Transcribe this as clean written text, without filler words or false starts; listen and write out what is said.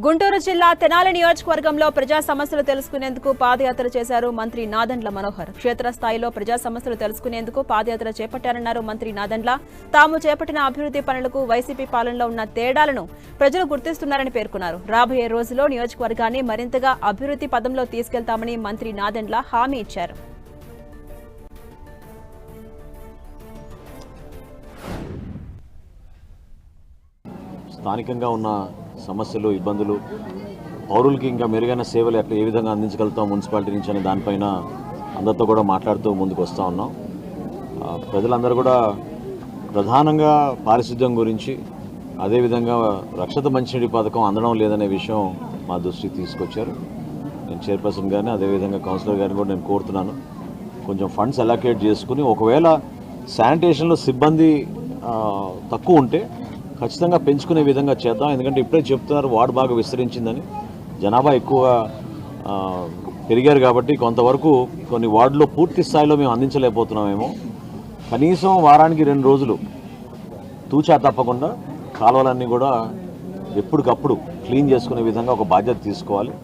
గుంటూరు జిల్లా తెనాలి నియోజకవర్గంలో ప్రజా సమస్యలు తెలుసుకునేందుకు పాదయాత్ర చేశారు మంత్రి నాదెండ్ల మనోహర్. క్షేత్రస్థాయిలో ప్రజా సమస్యలు తెలుసుకునేందుకు పాదయాత్ర చేపట్టారన్నారు మంత్రి నాదెండ్ల. తాము చేపట్టిన అభివృద్ధి పనులకు వైసీపీ పాలనలో ఉన్న తేడాలను ప్రజలు గుర్తిస్తున్నారని పేర్కొన్నారు. రాబోయే రోజుల్లో నియోజకవర్గాన్ని మరింతగా అభివృద్ధి పదంలో తీసుకెళ్తామని మంత్రి నాదెండ్ల హామీ ఇచ్చారు. స్థానికంగా ఉన్న సమస్యలు, ఇబ్బందులు, పౌరులకి ఇంకా మెరుగైన సేవలు ఏ విధంగా అందించగలుగుతాం మున్సిపాలిటీ నుంచి అనే దానిపైన అందరితో కూడా మాట్లాడుతూ ముందుకు వస్తూ ఉన్నాం. ప్రజలందరూ కూడా ప్రధానంగా పారిశుద్ధ్యం గురించి, అదేవిధంగా రక్షిత మంచినీటి పథకం అందడం లేదనే విషయం మా దృష్టికి తీసుకొచ్చారు. నేను చైర్పర్సన్ గారిని, అదేవిధంగా కౌన్సిలర్ గారిని కూడా నేను కోరుతున్నాను, కొంచెం ఫండ్స్ అలొకేట్ చేసుకుని ఒకవేళ శానిటేషన్లో సిబ్బంది తక్కువ ఉంటే ఖచ్చితంగా పెంచుకునే విధంగా చేద్దాం. ఎందుకంటే ఇప్పుడే చెప్తున్నారు వార్డు బాగా విస్తరించిందని, జనాభా ఎక్కువ పెరిగారు కాబట్టి కొంతవరకు కొన్ని వార్డులో పూర్తి స్థాయిలో మేము అందించలేకపోతున్నామేమో. కనీసం వారానికి 2 రోజులు తూచా తప్పకుండా కాలువలన్నీ కూడా ఎప్పటికప్పుడు క్లీన్ చేసుకునే విధంగా ఒక బాధ్యత తీసుకోవాలి.